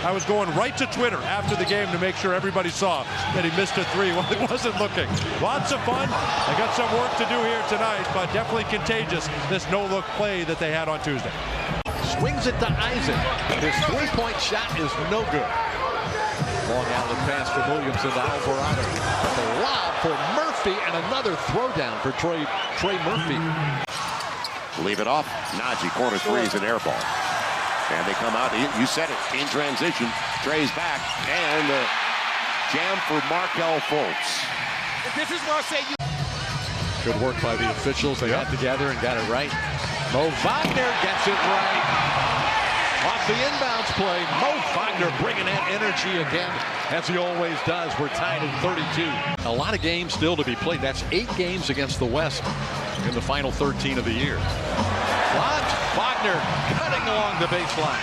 I was going right to Twitter after the game to make sure everybody saw that he missed a three when he wasn't looking. Lots of fun. They got some work to do here tonight, but definitely contagious, this no-look play that they had on Tuesday. Swings it to Isaac. His three-point shot is no good. Long outlet pass from Williamson to Alvarado. The lob for Murphy and another throwdown for Trey Murphy. Leave it off. Naji, corner three is an air ball. And they come out, you said it, in transition. Trey's back, and jam for Markelle Fultz. This is where I say you. Good work by the officials. They got together and got it right. Mo Wagner gets it right. Off the inbounds play, Mo Wagner bringing that energy again, as he always does. We're tied at 32. A lot of games still to be played. That's 8 games against the West in the final 13 of the year. Wagner cutting along the baseline.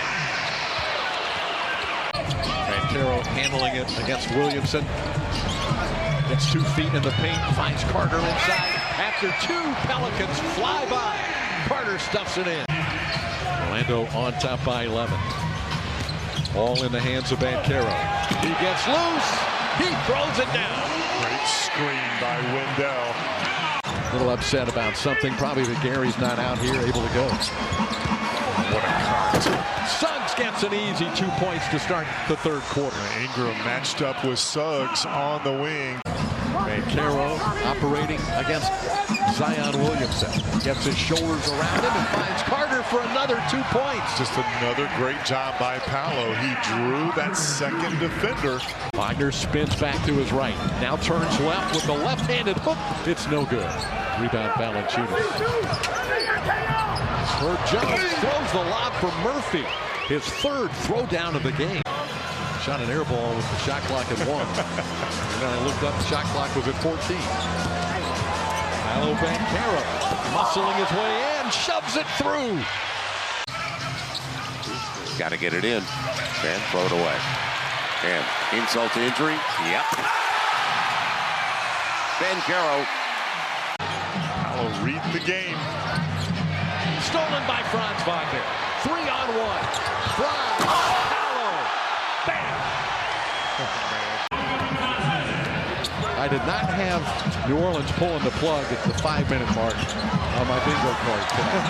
Banchero handling it against Williamson. Gets 2 feet in the paint, finds Carter inside. After 2 Pelicans fly by, Carter stuffs it in. Orlando on top by 11. All in the hands of Banchero. He gets loose. He throws it down. Great screen by Wendell. A little upset about something. Probably that Gary's not out here able to go. What a cut. Suggs gets an easy 2 points to start the third quarter. Ingram matched up with Suggs on the wing. Banchero operating against Zion Williamson. Gets his shoulders around him and finds Carter for another 2 points. Just another great job by Paolo. He drew that second defender. Wagner spins back to his right. Now turns left with the left-handed hook. It's no good. Rebound Valanciunas. For Jones throws the lob for Murphy. His 3rd throwdown of the game. Shot an air ball with the shot clock at 1. And then I looked up, the shot clock was at 14. Paolo Banchero muscling his way in, shoves it through. Got to get it in and throw it away. And insult to injury. Yep. Banchero. Paolo reading the game. Stolen by Franz Wagner. 3-on-1. Franz. Paolo. Bam. I did not have New Orleans pulling the plug at the 5-minute mark on my bingo card tonight.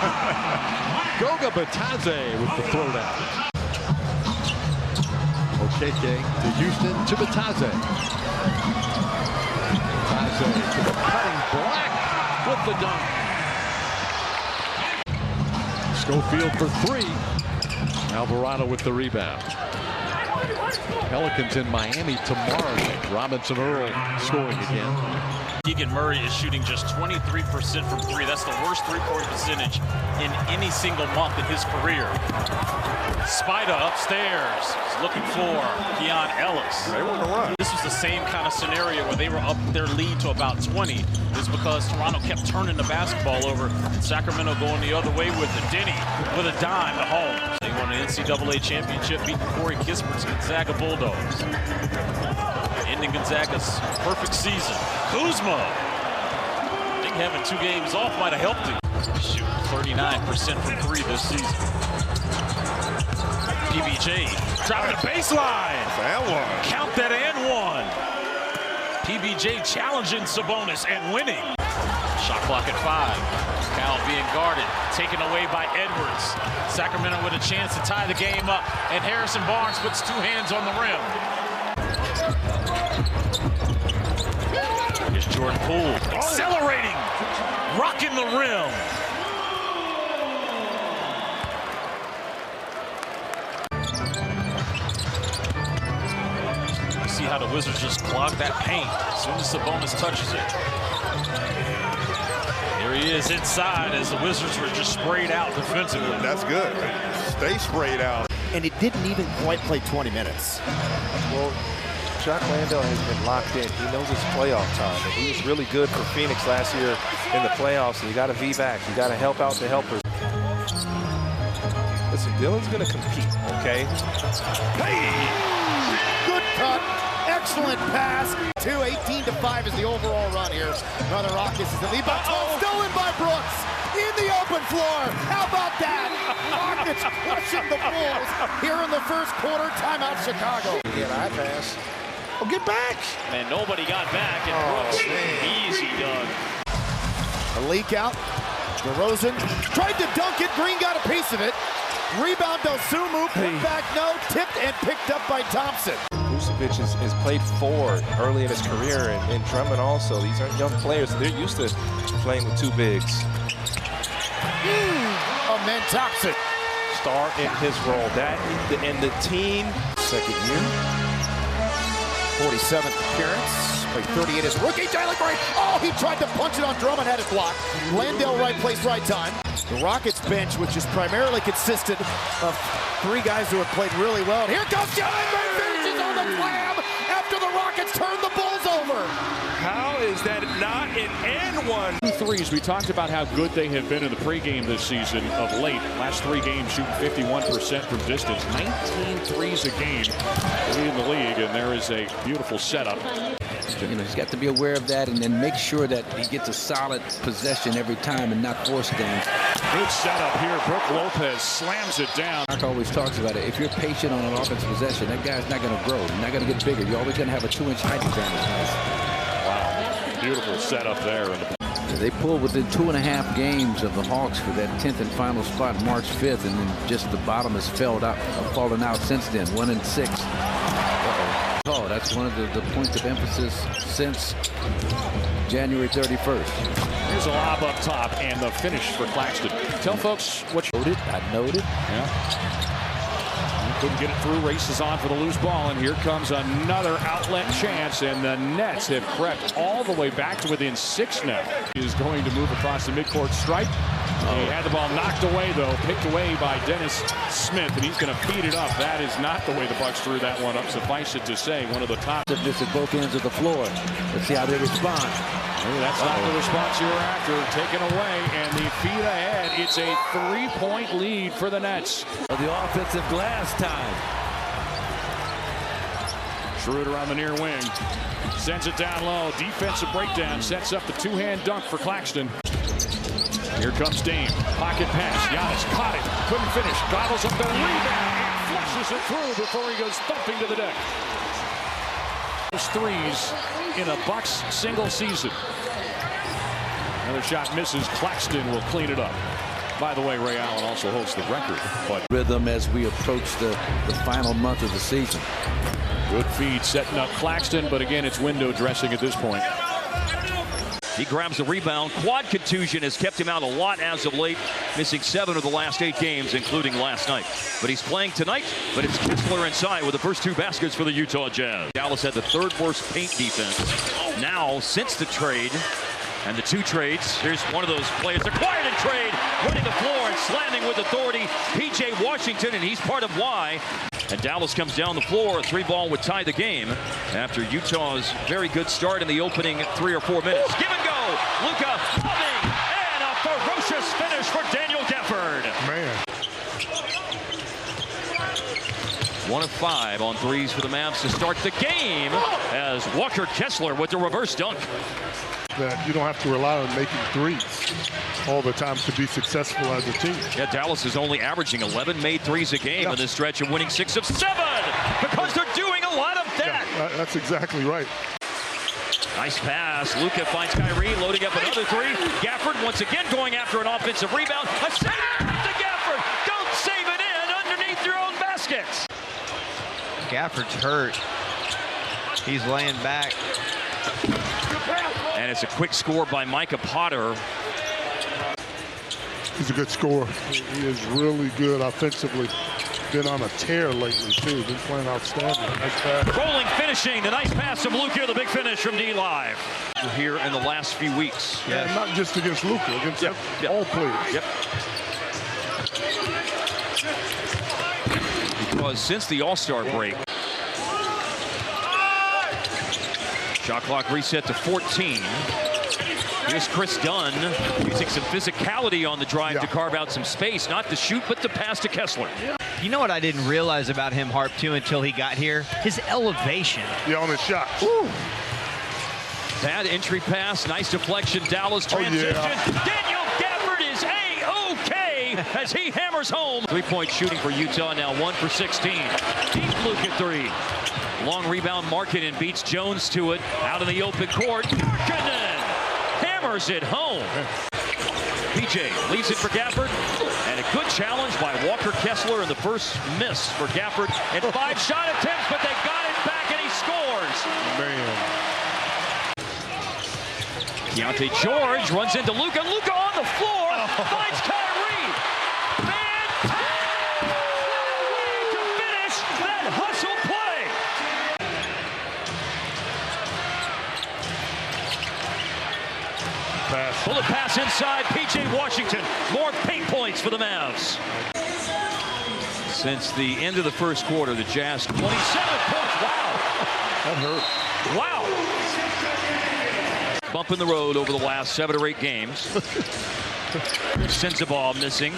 Goga Bitadze with the throwdown. Okeke to Houston to Bitadze. Bitadze to the cutting Black with the dunk. Schofield for 3. Alvarado with the rebound. Pelicans in Miami tomorrow. Robinson Earl scoring again. Keegan Murray is shooting just 23% from 3. That's the worst 3-point percentage in any single month in his career. Spida upstairs is looking for Keon Ellis. They want to run. This was the same kind of scenario where they were up their lead to about 20. It's because Toronto kept turning the basketball over. Sacramento going the other way with it. Denny with a dime to home. They won an NCAA championship, beating Corey Kispert's Gonzaga Bulldogs. Ending Gonzaga's perfect season. Kuzma. I think having 2 games off might have helped him. Shooting 39% from 3 this season. PBJ driving the baseline. And 1. Count that and 1. PBJ challenging Sabonis and winning. Shot clock at 5. Cal being guarded, taken away by Edwards. Sacramento with a chance to tie the game up, and Harrison Barnes puts 2 hands on the rim. Here's Jordan Poole accelerating, rocking the rim. You see how the Wizards just clog that paint as soon as Sabonis touches it. Here he is inside as the Wizards were just sprayed out defensively. That's good. Stay sprayed out. And it didn't even quite play 20 minutes. Well, Jock Landale has been locked in. He knows it's playoff time. And he was really good for Phoenix last year in the playoffs. And you got to be back. You got to help out the helpers. Listen, Dylan's going to compete, okay? Hey! Good cut. Excellent pass. 18-5 is the overall run here. Brother Rockets is the lead. Stolen by Brooks. In the open floor. How about that? Rockets Rockets crushing the Bulls here in the first quarter. Timeout, Chicago. Yeah, I pass. Oh, get back. And nobody got back. And Brooks, easy done. A leak out. DeRozan tried to dunk it. Green got a piece of it. Rebound, Dosunmu. Put back, no. Tipped and picked up by Thompson. Vucevic has played forward early in his career, and Drummond also. These are young players, so they're used to playing with two bigs. Man, Thompson. Star in his role. That and the team. Second year. 47th appearance. Played 38 as a rookie. Jalen Green. Oh, he tried to punch it on Drummond, had it blocked. Landale, right place, right time. The Rockets bench, which is primarily consisted of three guys who have played really well. And here comes Jalen Green, finishes on the slam after the Rockets turn the Bulls over. How is that not an and one? Threes. We talked about how good they have been in the pregame this season of late. Last 3 games shooting 51% from distance. 19 threes a game leading the league, and there is a beautiful setup. You know, he's got to be aware of that and then make sure that he gets a solid possession every time and not force things. Good setup here. Brook Lopez slams it down. Mark always talks about it. If you're patient on an offensive possession, that guy's not going to grow. He's not going to get bigger. You're always going to have a 2-inch height advantage. Wow. Beautiful setup there. They pulled within 2.5 games of the Hawks for that 10th and final spot March 5th, and then just the bottom has fallen out since then. 1-6. Oh, that's one of the points of emphasis since January 31st. Here's a lob up top and the finish for Claxton. Tell folks what you noted. I noted. Yeah. Couldn't get it through. Races on for the loose ball, and here comes another outlet chance, and the Nets have crept all the way back to within 6 now. He is going to move across the midcourt stripe. He had the ball knocked away, though, picked away by Dennis Smith, and he's going to feed it up. That is not the way the Bucks threw that one up. Suffice it to say, one of the top. This at both ends of the floor. Let's see how they respond. Oh, that's not the response you were after. Taken away, and the feed ahead. It's a 3-point lead for the Nets. The offensive glass time. Schroeder on the near wing. Sends it down low. Defensive breakdown. Sets up the 2-hand dunk for Claxton. Here comes Dame. Pocket pass. Giannis caught it. Couldn't finish. Gobbles up the rebound and flushes it through before he goes thumping to the deck. Those threes in a Bucks single season. Another shot misses. Claxton will clean it up. By the way, Ray Allen also holds the record. But rhythm as we approach the final month of the season. Good feed setting up Claxton, but again, it's window dressing at this point. He grabs the rebound. Quad contusion has kept him out a lot as of late, missing 7 of the last 8 games, including last night. But he's playing tonight, but it's Kessler inside with the first 2 baskets for the Utah Jazz. Dallas had the 3rd worst paint defense. Now, since the trade, and the 2 trades, here's one of those players acquired in trade, running the floor and slamming with authority, P.J. Washington, and he's part of why. And Dallas comes down the floor. A 3-ball would tie the game after Utah's very good start in the opening 3 or 4 minutes. Give and go. Luka loving, and a ferocious finish for Daniel Gafford. Man. 1 of 5 on threes for the Mavs to start the game as Walker Kessler with the reverse dunk. That you don't have to rely on making threes all the time to be successful as a team. Yeah, Dallas is only averaging 11 made threes a game in this stretch and winning 6 of 7 because they're doing a lot of that. Yeah, that's exactly right. Nice pass. Luka finds Kyrie, loading up another 3. Gafford once again going after an offensive rebound. A save to Gafford. Don't save it in underneath your own baskets. Gafford's hurt. He's laying back. And it's a quick score by Micah Potter. He's a good scorer. He is really good offensively. Been on a tear lately, too. Been playing outstanding. Nice pass. Rolling, finishing. The nice pass from Luka. The big finish from D-Live. Here in the last few weeks. Yeah, not just against Luka, against all players. Yep. Because since the All-Star break, shot clock reset to 14. Here's Chris Dunn using some physicality on the drive to carve out some space, not to shoot, but to pass to Kessler. You know what I didn't realize about him, Harp, too, until he got here? His elevation. Yeah, on his shots. Bad entry pass, nice deflection, Dallas transition. Oh, yeah. Daniel Gafford is A-OK as he hammers home. 3-point shooting for Utah now 1 for 16. Deep Luka three. Long rebound, Markkanen beats Jones to it. Out in the open court. Markkanen hammers it home. PJ leaves it for Gafford. And a good challenge by Walker Kessler in the first miss for Gafford. And 5 shot attempts, but they got it back and he scores. Man. Keontae George runs into Luka. Luka on the floor. Finds Kyrie. Fantastic way to finish that hustle play. Bullet pass inside. PJ Washington. More paint points for the Mavs. Since the end of the first quarter, the Jazz 27 points. Wow. That hurt. Wow. Bump in the road over the last 7 or 8 games. Sensabaugh missing.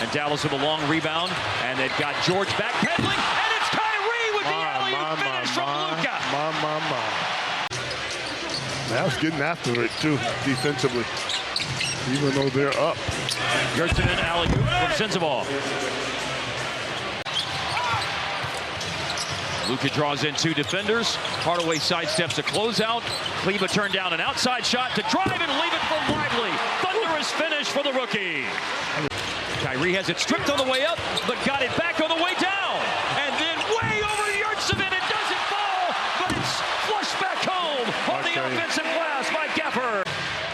And Dallas with a long rebound. And they've got George backpedaling. And it's Kyrie with the alley-oop finish from Luka. Mavs getting after it, too, defensively. Even though they're up. Gertson and alley-oop from Sensabaugh. Luka draws in 2 defenders. Hardaway sidesteps a closeout. Kleba turned down an outside shot to drive and leave it for Lively. Thunderous finish for the rookie. Kyrie has it stripped on the way up, but got it back on the way down. And then way over Yurtseven. It doesn't fall, but it's flushed back home on the offensive glass by Gafford.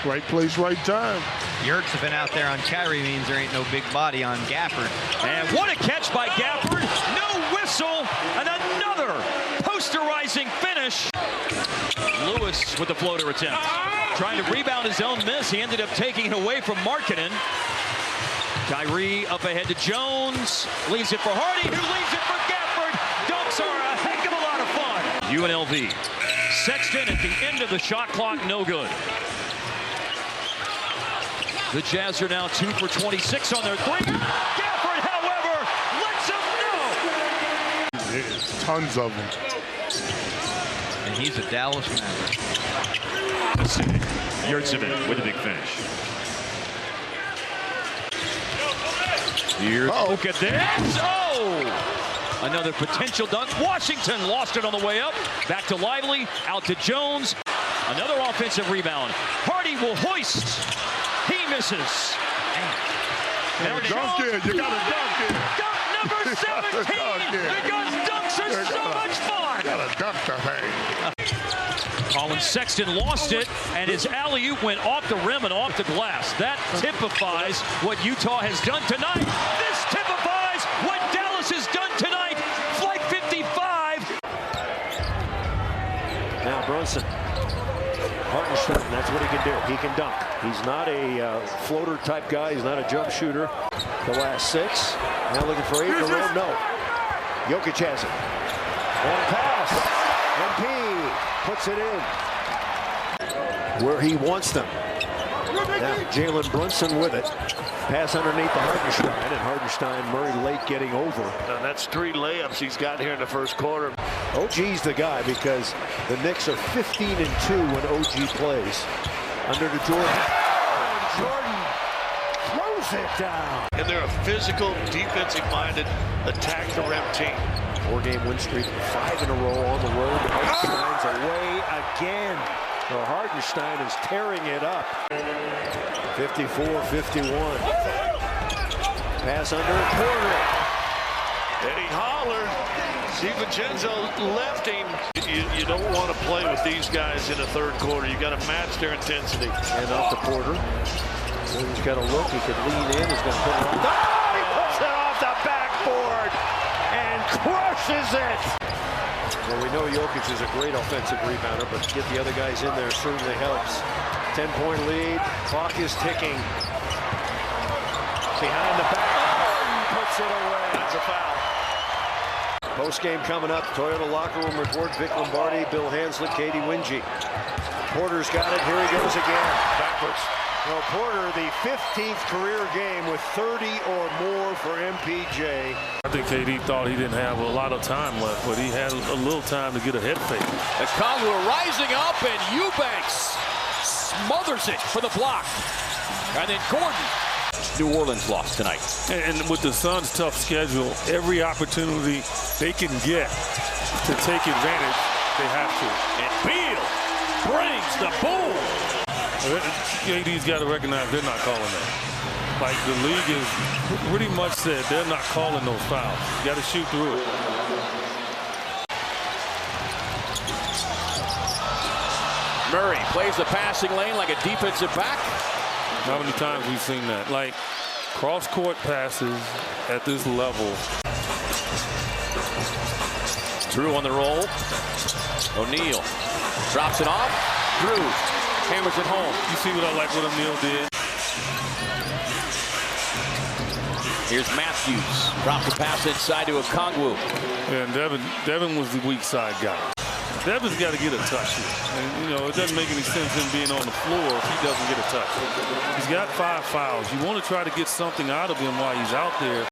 Right place, right time. Yurtseven out there on Kyrie means there ain't no big body on Gafford. And what a catch by Gafford. No whistle, and another posterizing finish. Lewis with the floater attempt. Trying to rebound his own miss. He ended up taking it away from Markkanen. Kyrie up ahead to Jones. Leaves it for Hardy, who leaves it for Gafford. Dunks are a heck of a lot of fun. UNLV. Sexton at the end of the shot clock, no good. The Jazz are now 2 for 26 on their 3. Gafford, however, lets them know. There's tons of them. And he's a Dallas Maverick. Yurtseven with a big finish. Here's look at this. Oh! Another potential dunk. Washington lost it on the way up. Back to Lively. Out to Jones. Another offensive rebound. Hardy will hoist. He misses. And Dunk it. You got to dunk it. Dunk number 17. Because dunks are so much fun. Got to dunk the thing. Colin Sexton lost it, and his alley-oop went off the rim and off the glass. That typifies what Utah has done tonight. This typifies what Dallas has done tonight. Flight 55. Now Brunson. Hartenstein, that's what he can do. He can dunk. He's not a floater type guy. He's not a jump shooter. The last 6. Now looking for 8 in a row. No. Jokic has it. One pass. MP puts it in where he wants them. Now Jalen Brunson with it. Pass underneath the Hartenstein, and Hartenstein, Murray late getting over. And that's 3 layups he's got here in the first quarter. OG's the guy because the Knicks are 15-2 when OG plays. Under to Jordan. Jordan throws it down. And they're a physical, defensive-minded, attack-the-rim team. 4-game win streak, 5 in a row on the road. Hartenstein's away again. Well, Hartenstein is tearing it up. 54-51. Pass under a quarter. Eddie Holler. DiVincenzo left him. You don't want to play with these guys in the third quarter. You got to match their intensity. And off to Porter. He's got a look. He could lean in. He's going to put it on. Oh, he puts it off the backboard and crushes it. Well, we know Jokic is a great offensive rebounder, but to get the other guys in there certainly helps. 10-point lead. Clock is ticking. Behind the back. Puts it away. That's a foul. Post game coming up. Toyota locker room report. Vic Lombardi, Bill Hanslett, Katie Winge. Porter's got it. Here he goes again. Backwards. Well, Porter, the 15th career game with 30 or more for MPJ. I think KD thought he didn't have a lot of time left, but he had a little time to get a head fake. As Conwell rising up, and Eubanks smothers it for the block. And then Gordon New Orleans lost tonight. And with the Suns' tough schedule, every opportunity they can get to take advantage, they have to. And Beal brings the boom. KD's got to recognize they're not calling that. Like, the league is pretty much said they're not calling those fouls. You got to shoot through it. Murray plays the passing lane like a defensive back. How many times we've seen that? Like, cross-court passes at this level. Drew on the roll. O'Neal drops it off. Drew hammers it home. You see what I like what O'Neal did? Here's Matthews. Drops the pass inside to Okongwu. And Devin was the weak side guy. Devin's got to get a touch here. And, you know, it doesn't make any sense him being on the floor if he doesn't get a touch. He's got 5 fouls. You want to try to get something out of him while he's out there.